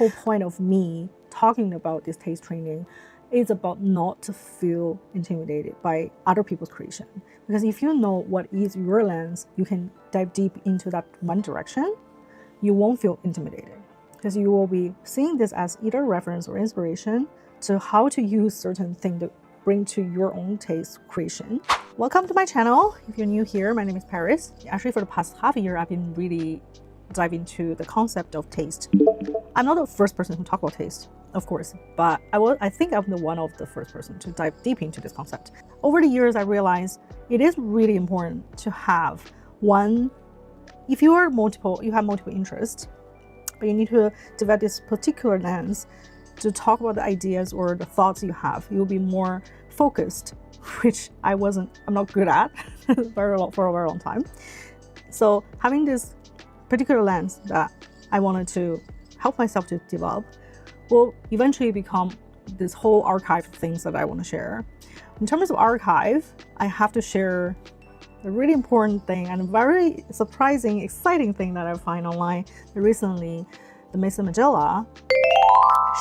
whole point of me talking about this taste training is about not to feel intimidated by other people's creation. Because if you know what is your lens, you can dive deep into that one direction, you won't feel intimidated. Because you will be seeing this as either reference or inspiration to how to use certain thing to bring to your own taste creation. Welcome to my channel. If you're new here, my name is Paris. Actually, for the past half a year, I've been really diving into the concept of taste. I'm not the first person to talk about taste, of course, but I think I'm the one of the first person to dive deep into this concept. Over the years, I realized it is really important to have one. If you have multiple interests, but you need to develop this particular lens to talk about the ideas or the thoughts you have. You'll be more focused, which I'm not good at for a very long time. So having this particular lens that I wanted to help myself to develop will eventually become this whole archive of things that I want to share. In terms of archive, I have to share a really important thing and a very surprising, exciting thing that I find online. Recently, the Maison Margiela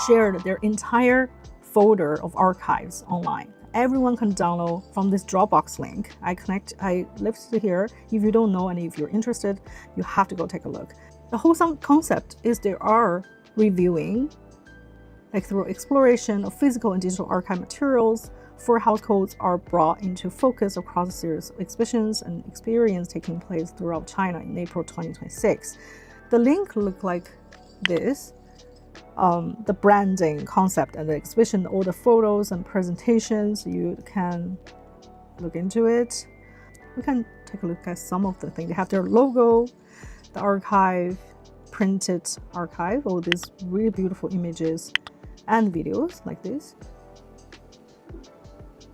shared their entire folder of archives online. Everyone can download from this Dropbox link. I listed here. If you don't know and if you're interested, you have to go take a look. The whole concept is they are reviewing, like through exploration of physical and digital archive materials, 4 households are brought into focus across a series of exhibitions and experiences taking place throughout China in April 2026. The link looked like this. The branding concept and the exhibition, all the photos and presentations, you can look into it. We can take a look at some of the things. They have their logo, the archive, printed archive, all these really beautiful images and videos like this.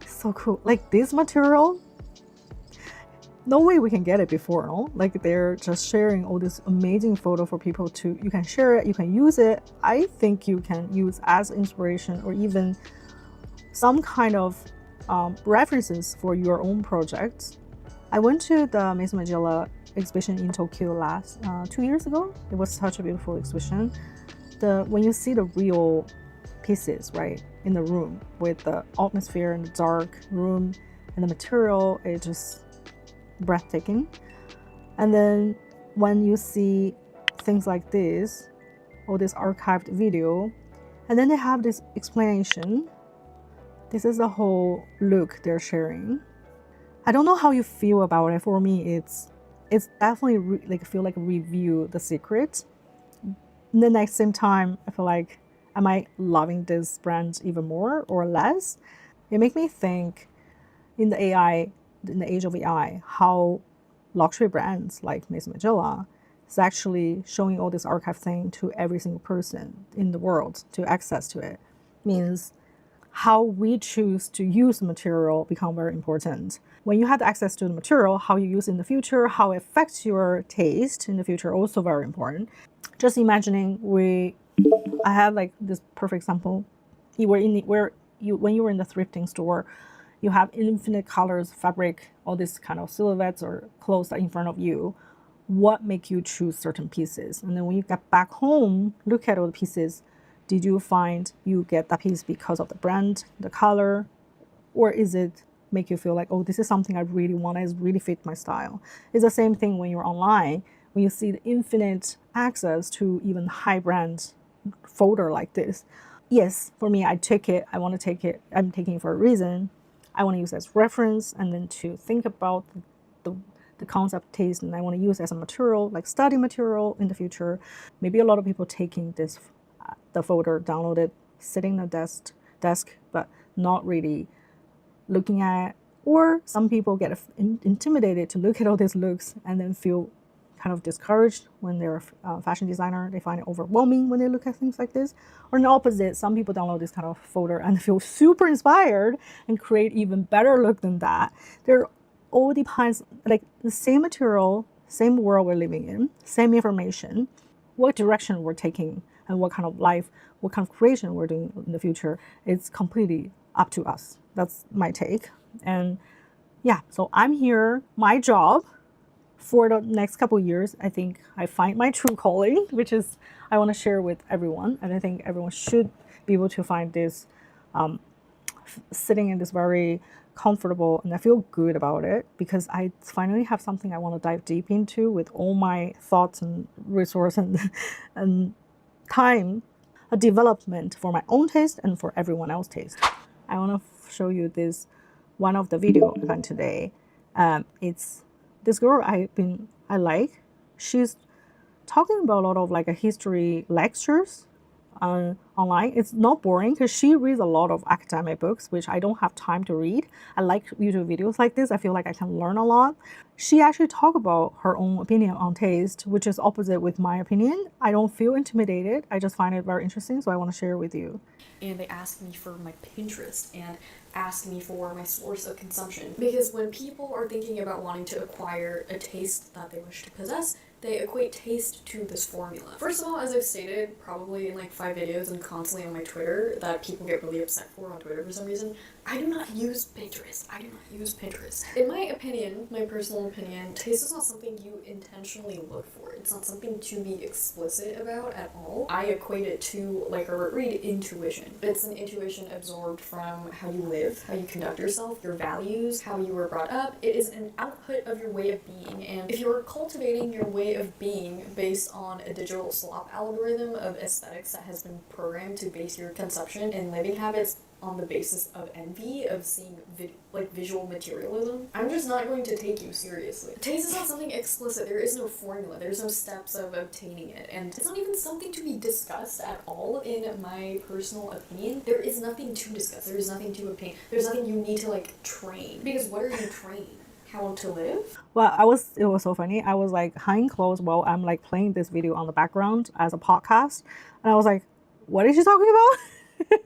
So cool. Like this material, no way we can get it before, no? Like they're just sharing all this amazing photo for people to, you can share it, you can use it. I think you can use as inspiration or even some kind of references for your own projects. I went to the Maison Margiela exhibition in Tokyo last 2 years ago. It was such a beautiful exhibition. When you see the real pieces, right, in the room with the atmosphere and the dark room and the material, it just breathtaking. And then when you see things like this, or this archived video, and then they have this explanation. This is the whole look they're sharing. I don't know how you feel about it. For me, it's definitely feel like review the secret. And then at the same time, I feel like, am I loving this brand even more or less? It makes me think in the age of AI, how luxury brands like Maison Margiela is actually showing all this archive thing to every single person in the world to access to it. Means how we choose to use the material become very important. When you have access to the material, how you use it in the future, how it affects your taste in the future, also very important. Just imagining I have like this perfect example. When you were in the thrifting store, you have infinite colors, fabric, all this kind of silhouettes or clothes in front of you. What make you choose certain pieces? And then when you get back home, look at all the pieces. Did you find you get that piece because of the brand, the color, or is it make you feel like, oh, this is something I really want, it really fit my style? It's the same thing when you're online, when you see the infinite access to even high brand folder like this. Yes, for me, I want to take it, I'm taking it for a reason. I want to use it as reference and then to think about the concept taste, and I want to use it as a material, like study material in the future. Maybe a lot of people taking this, the folder, download it, sitting at the desk, but not really looking at it. Or some people get intimidated to look at all these looks and then feel kind of discouraged when they're a fashion designer. They find it overwhelming when they look at things like this. Or the opposite, some people download this kind of folder and feel super inspired and create even better look than that. There all depends, like the same material, same world we're living in, same information, what direction we're taking and what kind of life, what kind of creation we're doing in the future, it's completely up to us. That's my take. And yeah, so I'm here, my job for the next couple of years, I think I find my true calling, which is I want to share with everyone. And I think everyone should be able to find this sitting in this very comfortable, and I feel good about it because I finally have something I want to dive deep into with all my thoughts and resource and time, a development for my own taste and for everyone else's taste. I want to show you this one of the video I found today. It's this girl I like. She's talking about a lot of like a history lectures online. It's not boring because she reads a lot of academic books, which I don't have time to read. I like YouTube videos like this. I feel like I can learn a lot. She actually talked about her own opinion on taste, which is opposite with my opinion. I don't feel intimidated. I just find it very interesting, so I want to share with you. And they asked me for my Pinterest and asked me for my source of consumption. Because when people are thinking about wanting to acquire a taste that they wish to possess, they equate taste to this formula. First of all, as I've stated probably in like 5 videos and constantly on my Twitter that people get really upset for on Twitter for some reason, I do not use Pinterest. I do not use Pinterest. In my opinion, my personal opinion, taste is not something you intentionally look for. It's not something to be explicit about at all. I equate it to, like Robert Reed, intuition. It's an intuition absorbed from how you live, how you conduct yourself, your values, how you were brought up. It is an output of your way of being, and if you're cultivating your way of being based on a digital slop algorithm of aesthetics that has been programmed to base your consumption and living habits on the basis of envy, of seeing visual materialism, I'm just not going to take you seriously. Taste is not something explicit. There is no formula. There's no steps of obtaining it. And it's not even something to be discussed at all in my personal opinion. There is nothing to discuss. There is nothing to obtain. There's nothing you need to train. Because what are you training? How to live? Well, it was so funny. I was like hiding clothes while I'm like playing this video on the background as a podcast. And I was like, what is she talking about?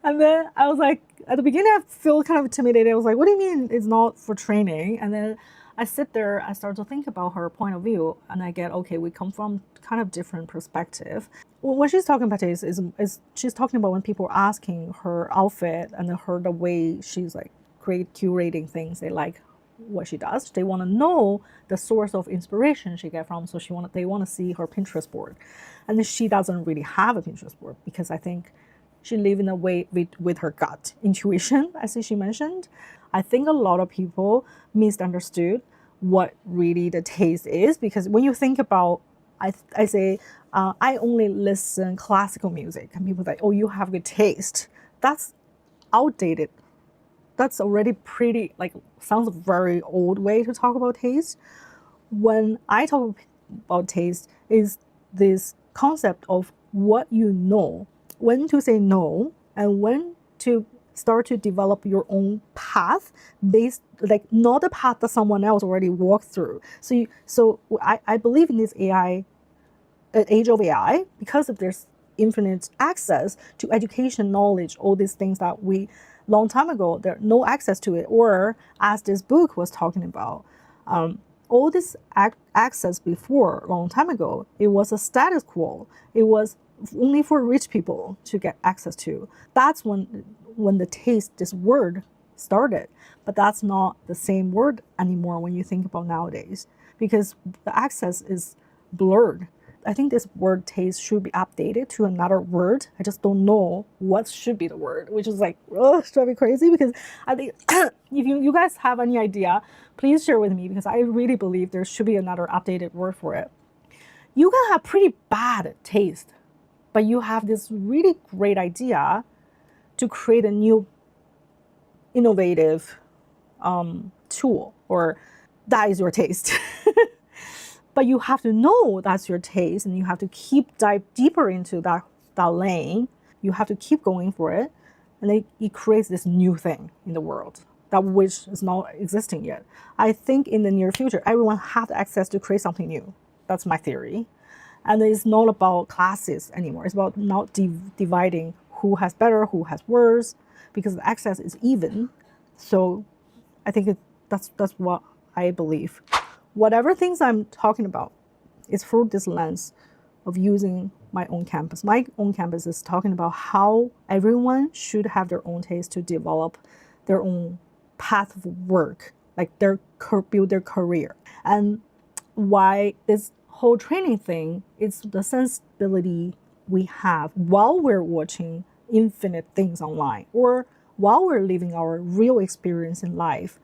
And then I was like, at the beginning, I feel kind of intimidated. I was like, what do you mean it's not for training? And then I sit there, I start to think about her point of view, and I get, okay, we come from kind of different perspective. When she's talking about this, is she's talking about when people are asking her outfit and the way she's like curating things they like what she does. They want to know the source of inspiration she get from, so they want to see her Pinterest board. And then she doesn't really have a Pinterest board because I think she lives in a way with her gut intuition, as she mentioned. I think a lot of people misunderstood what really the taste is, because when you think about, I say, I only listen classical music, and people say, oh, you have good taste. That's outdated. That's already pretty, sounds a very old way to talk about taste. When I talk about taste, is this concept of what you know, when to say no, and when to start to develop your own path based, not the path that someone else already walked through. So I believe in this age of AI, because of there's infinite access to education, knowledge, all these things that we long time ago there no access to it, or as this book was talking about, all this access before long time ago, it was a status quo. It was only for rich people to get access to. That's when the taste, this word, started. But that's not the same word anymore when you think about nowadays, because the access is blurred. I think this word taste should be updated to another word. I just don't know what should be the word, which is drive me crazy, because I think if you guys have any idea, please share with me, because I really believe there should be another updated word for it. You can have pretty bad taste, but you have this really great idea to create a new innovative tool, or that is your taste. But you have to know that's your taste, and you have to dive deeper into that lane. You have to keep going for it, and it creates this new thing in the world that which is not existing yet. I think in the near future, everyone has access to create something new. That's my theory. And it's not about classes anymore. It's about not dividing who has better, who has worse, because the access is even. So I think that's what I believe. Whatever things I'm talking about is through this lens of using my own campus. My own campus is talking about how everyone should have their own taste to develop their own path of work, build their career. And why this whole training thing is the sensibility we have while we're watching infinite things online or while we're living our real experience in life.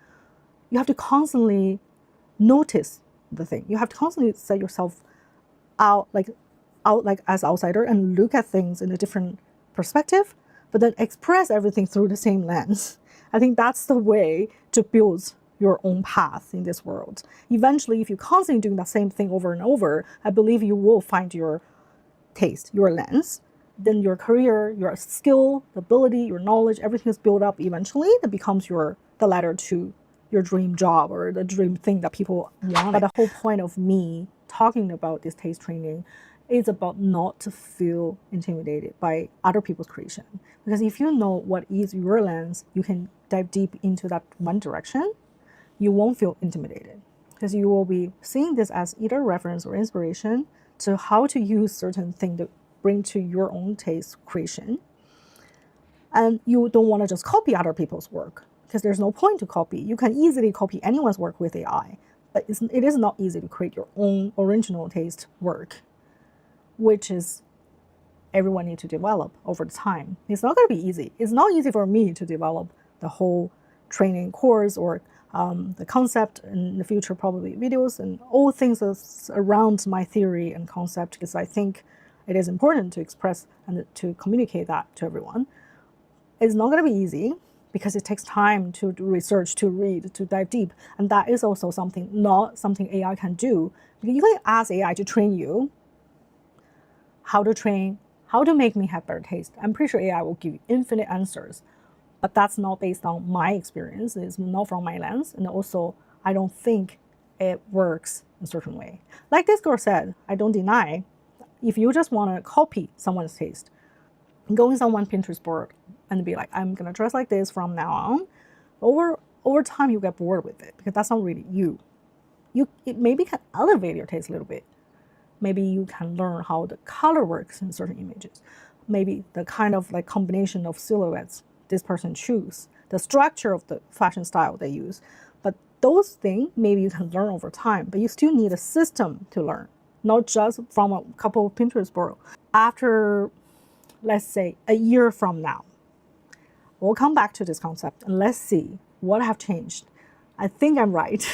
You have to constantly notice the thing. You have to constantly set yourself out like as outsider and look at things in a different perspective, but then express everything through the same lens. I think that's the way to build your own path in this world. Eventually, if you're constantly doing the same thing over and over, I believe you will find your taste, your lens. Then your career, your skill, the ability, your knowledge, everything is built up eventually. That becomes the ladder to your dream job or the dream thing that people want. But the whole point of me talking about this taste training is about not to feel intimidated by other people's creation. Because if you know what is your lens, you can dive deep into that one direction. You won't feel intimidated because you will be seeing this as either reference or inspiration to how to use certain thing to bring to your own taste creation. And you don't want to just copy other people's work because there's no point to copy. You can easily copy anyone's work with AI, but it is not easy to create your own original taste work, which is everyone need to develop over time. It's not going to be easy. It's not easy for me to develop the whole training course or the concept in the future, probably videos and all things around my theory and concept, because I think it is important to express and to communicate that to everyone. It's not going to be easy because it takes time to research, to read, to dive deep. And that is also not something AI can do. You can ask AI to train you how to make me have better taste. I'm pretty sure AI will give you infinite answers, but that's not based on my experience. It's not from my lens. And also, I don't think it works in a certain way. Like this girl said, I don't deny, if you just want to copy someone's taste, go in someone's Pinterest board and be like, I'm gonna dress like this from now on. Over time, you get bored with it because that's not really you. It maybe can elevate your taste a little bit. Maybe you can learn how the color works in certain images. Maybe the kind of like combination of silhouettes this person choose, the structure of the fashion style they use. But those things, maybe you can learn over time, but you still need a system to learn, not just from a couple of Pinterest boards. After, let's say, a year from now, we'll come back to this concept and let's see what have changed. I think I'm right.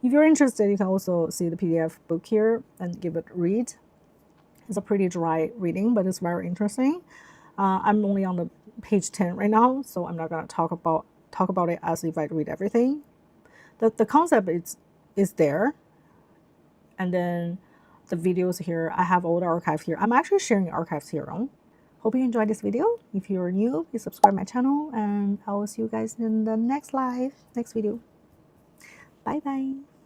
If you're interested, you can also see the PDF book here and give it a read. It's a pretty dry reading, but it's very interesting. I'm only on the page 10 right now, so I'm not going to talk about it as if I read everything. The concept is there, and then the videos here. I have all the archive here. I'm actually sharing archives here on. Hope you enjoyed this video. If you're new, please subscribe my channel, and I will see you guys in the next video. Bye bye.